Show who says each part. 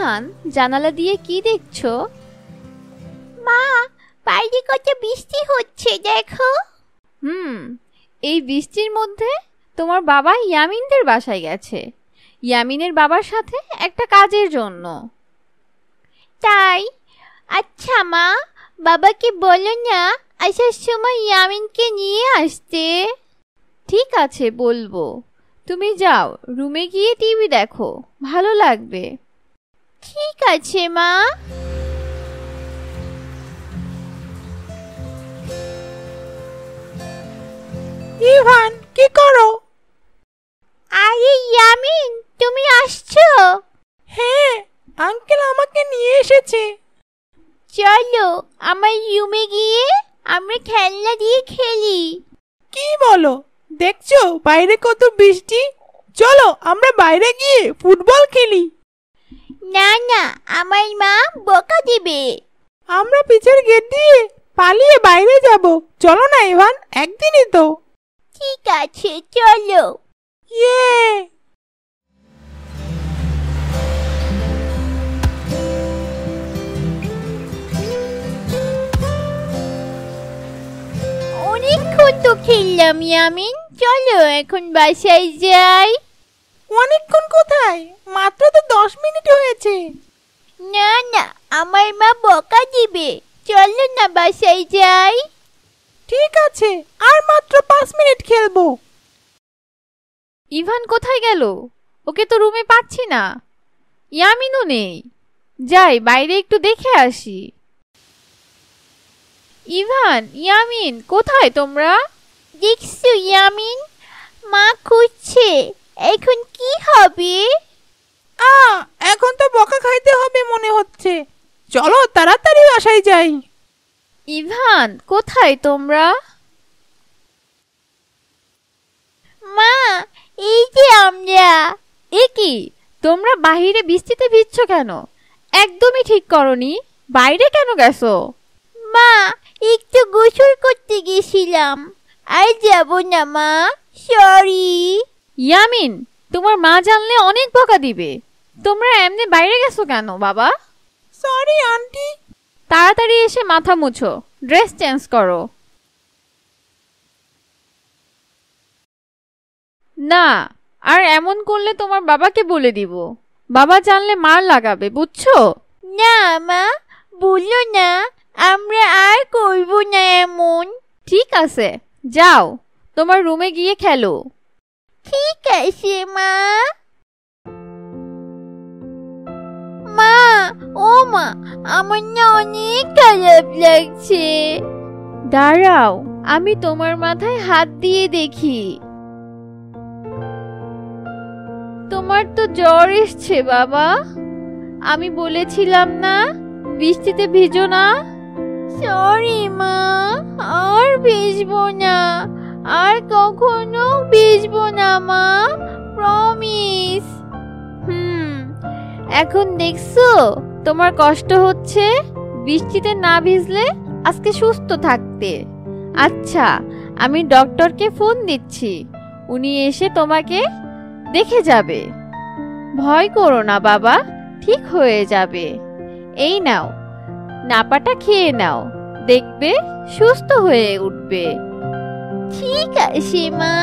Speaker 1: Ivan, জানালা দিয়ে কি দেখছো?
Speaker 2: মা, বাইরে কত বৃষ্টি হচ্ছে দেখো।
Speaker 1: এই বৃষ্টির মধ্যে তোমার বাবা ইয়ামিনদের বাসায় গেছে, ইয়ামিনের বাবার সাথে একটা কাজের জন্য।
Speaker 2: তাই? আচ্ছা মা, বাবাকে বলো না আসার সময় ইয়ামিনকে নিয়ে আসতে।
Speaker 1: ঠিক আছে, বলবো। তুমি যাও, রুমে গিয়ে টিভি দেখো, ভালো লাগবে।
Speaker 2: ঠিক আছে মা।
Speaker 3: ইভান, কি করো?
Speaker 2: আরে ইয়ামিন, তুমি আসছো?
Speaker 3: হ্যাঁ, আঙ্কেল আমাকে নিয়ে এসেছে।
Speaker 2: চলো আমার রুমে গিয়ে আমরা খেলনা দিয়ে খেলি।
Speaker 3: কি বলো? দেখছো বাইরে কত বৃষ্টি, চলো আমরা বাইরে গিয়ে ফুটবল খেলি।
Speaker 2: না না, আমার মা বকা দিবে।
Speaker 3: আমরা পিছের গেট দিয়ে পালিয়ে বাইরে যাব। চলো না ইভান, একদিনই তো।
Speaker 2: ঠিক আছে, চলো।
Speaker 3: ইয়ে!
Speaker 2: অনেকক্ষণ তো খেললাম ইয়ামিন, চলো এখন বাসায় যাই।
Speaker 3: অনেকক্ষণ কোথায়? মাত্র তো 10 মিনিট হয়েছে।
Speaker 2: না না, আমার মা বকা দিবে। চলো না বাসায় যাই।
Speaker 3: ঠিক আছে, আর মাত্র 5 মিনিট খেলবো।
Speaker 1: ইভান কোথায় গেল? ওকে তো রুমে পাচ্ছি না। ইয়ামিনও নেই। যাই বাইরে একটু দেখে আসি। ইভান, ইয়ামিন, কোথায় তোমরা?
Speaker 2: দেখছো ইয়ামিন, মা খুঁজছে। এখন কি হবে?
Speaker 3: এখন তো বকা খাইতে হবে মনে হচ্ছে। চলো তাড়াতাড়ি বাসায় যাই।
Speaker 1: ইভান, কোথায় তোমরা?
Speaker 2: মা, এই যে আমরা।
Speaker 1: এ কি, তোমরা বাইরে বৃষ্টিতে ভিজছো কেন? একদমই ঠিক করনি। বাইরে কেন গেছো?
Speaker 2: মা, একটু গোসল করতে গেছিলাম, আর যাব না মা, সরি।
Speaker 1: ইয়ামিন, তোমার মা জানলে অনেক বকা দিবে। তোমরা এমনি বাইরে গেছো কেন বাবা?
Speaker 3: Sorry aunty.
Speaker 1: তাড়াতাড়ি এসে মাথা মুছো, ড্রেস চেঞ্জ করো। না, আর এমন করলে তোমার বাবাকে বলে দিব। বাবা জানলে মার লাগাবে, বুঝছো?
Speaker 2: না মা, বলো না, আমরা আর করব না এমন।
Speaker 1: ঠিক আছে, যাও তোমার রুমে গিয়ে খেলো।
Speaker 2: ঠিক আছে মা। মা, ও মা, আমার না অনেক খারাপ লাগছে।
Speaker 1: দাঁড়াও, আমি তোমার মাথায় হাত দিয়ে দেখি। তোমার তো জ্বর এসছে বাবা। আমি বলেছিলাম না বৃষ্টিতে ভিজো না।
Speaker 2: সরি মা, আর ভিজবো না, আর কখনো ভিজবো না মা, প্রমিস।
Speaker 1: এখন দেখছো তোমার কষ্ট হচ্ছে। বৃষ্টিতে না ভিজলে আজকে সুস্থ থাকতে। আচ্ছা, আমি ডক্টরকে ফোন দিচ্ছি, উনি এসে তোমাকে দেখে যাবে। ভয় করো না বাবা, ঠিক হয়ে যাবে। এই নাও, নাপাটা খেয়ে নাও, দেখবে সুস্থ হয়ে উঠবে।
Speaker 2: ঠিক আছে মা।